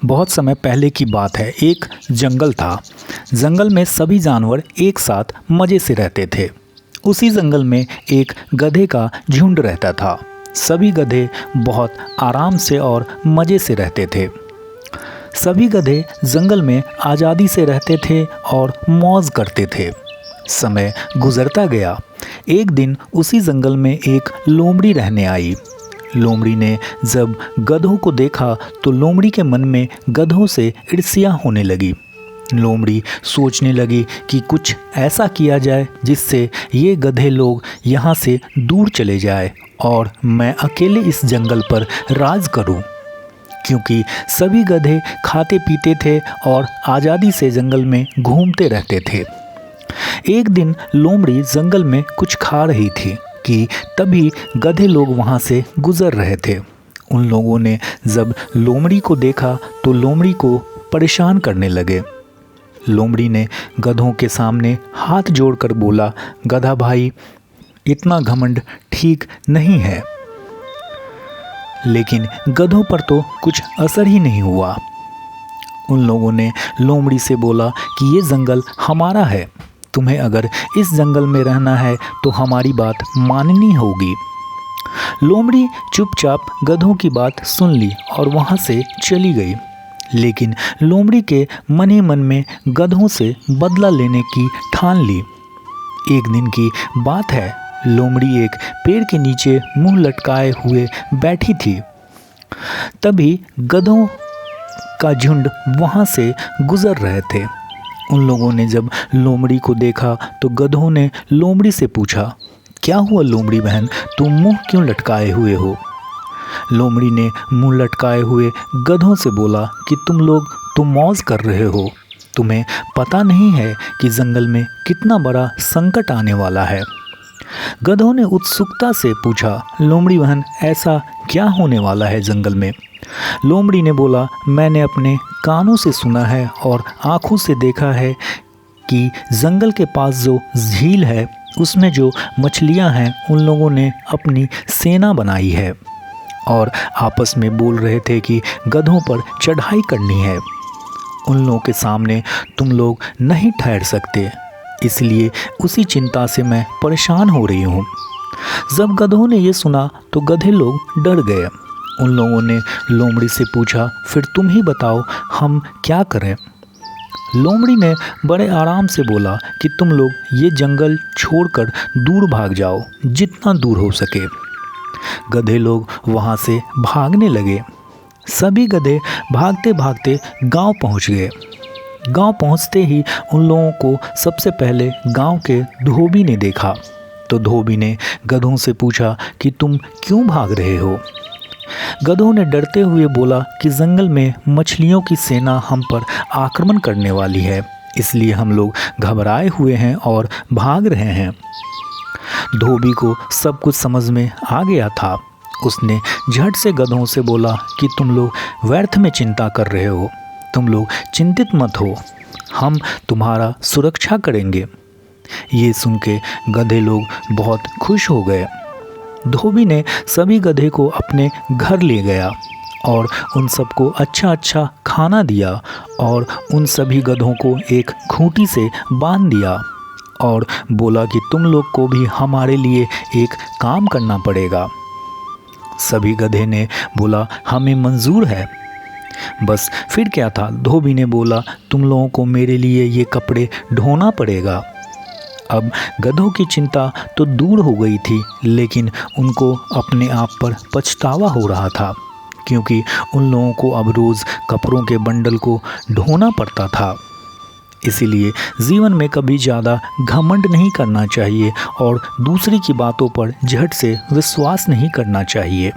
बहुत समय पहले की बात है। एक जंगल था। जंगल में सभी जानवर एक साथ मज़े से रहते थे। उसी जंगल में एक गधे का झुंड रहता था। सभी गधे बहुत आराम से और मज़े से रहते थे। सभी गधे जंगल में आज़ादी से रहते थे और मौज करते थे। समय गुजरता गया। एक दिन उसी जंगल में एक लोमड़ी रहने आई। लोमड़ी ने जब गधों को देखा तो लोमड़ी के मन में गधों से ईर्ष्या होने लगी। लोमड़ी सोचने लगी कि कुछ ऐसा किया जाए जिससे ये गधे लोग यहाँ से दूर चले जाए और मैं अकेले इस जंगल पर राज करूँ, क्योंकि सभी गधे खाते पीते थे और आज़ादी से जंगल में घूमते रहते थे। एक दिन लोमड़ी जंगल में कुछ खा रही थी कि तभी गधे लोग वहाँ से गुजर रहे थे। उन लोगों ने जब लोमड़ी को देखा तो लोमड़ी को परेशान करने लगे। लोमड़ी ने गधों के सामने हाथ जोड़कर बोला, गधा भाई, इतना घमंड ठीक नहीं है। लेकिन गधों पर तो कुछ असर ही नहीं हुआ। उन लोगों ने लोमड़ी से बोला कि ये जंगल हमारा है, तुम्हें अगर इस जंगल में रहना है तो हमारी बात माननी होगी। लोमड़ी चुपचाप गधों की बात सुन ली और वहाँ से चली गई। लेकिन लोमड़ी के मन ही मन में गधों से बदला लेने की ठान ली। एक दिन की बात है। लोमड़ी एक पेड़ के नीचे मुंह लटकाए हुए बैठी थी। तभी गधों का झुंड वहाँ से गुजर रहे थे। उन लोगों ने जब लोमड़ी को देखा तो गधों ने लोमड़ी से पूछा, क्या हुआ लोमड़ी बहन, तुम मुंह क्यों लटकाए हुए हो? लोमड़ी ने मुंह लटकाए हुए गधों से बोला कि तुम लोग तो मौज कर रहे हो, तुम्हें पता नहीं है कि जंगल में कितना बड़ा संकट आने वाला है। गधों ने उत्सुकता से पूछा, लोमड़ी बहन, ऐसा क्या होने वाला है जंगल में? लोमड़ी ने बोला, मैंने अपने कानों से सुना है और आँखों से देखा है कि जंगल के पास जो झील है उसमें जो मछलियाँ हैं उन लोगों ने अपनी सेना बनाई है और आपस में बोल रहे थे कि गधों पर चढ़ाई करनी है। उन लोगों के सामने तुम लोग नहीं ठहर सकते, इसलिए उसी चिंता से मैं परेशान हो रही हूँ। जब गधों ने ये सुना तो गधे लोग डर गए। उन लोगों ने लोमड़ी से पूछा, फिर तुम ही बताओ हम क्या करें? लोमड़ी ने बड़े आराम से बोला कि तुम लोग ये जंगल छोड़कर दूर भाग जाओ, जितना दूर हो सके। गधे लोग वहाँ से भागने लगे। सभी गधे भागते भागते गांव पहुँच गए। गांव पहुँचते ही उन लोगों को सबसे पहले गांव के धोबी ने देखा। तो धोबी ने गधों से पूछा कि तुम क्यों भाग रहे हो? गधों ने डरते हुए बोला कि जंगल में मछलियों की सेना हम पर आक्रमण करने वाली है, इसलिए हम लोग घबराए हुए हैं और भाग रहे हैं। धोबी को सब कुछ समझ में आ गया था। उसने झट से गधों से बोला कि तुम लोग व्यर्थ में चिंता कर रहे हो, तुम लोग चिंतित मत हो, हम तुम्हारा सुरक्षा करेंगे। ये सुन के गधे लोग बहुत खुश हो गए। धोबी ने सभी गधे को अपने घर ले गया और उन सबको अच्छा अच्छा खाना दिया और उन सभी गधों को एक खूंटी से बांध दिया और बोला कि तुम लोग को भी हमारे लिए एक काम करना पड़ेगा। सभी गधे ने बोला, हमें मंजूर है। बस फिर क्या था, धोबी ने बोला, तुम लोगों को मेरे लिए ये कपड़े ढोना पड़ेगा। अब गधों की चिंता तो दूर हो गई थी, लेकिन उनको अपने आप पर पछतावा हो रहा था, क्योंकि उन लोगों को अब रोज़ कपड़ों के बंडल को ढोना पड़ता था। इसीलिए जीवन में कभी ज़्यादा घमंड नहीं करना चाहिए और दूसरे की बातों पर झट से विश्वास नहीं करना चाहिए।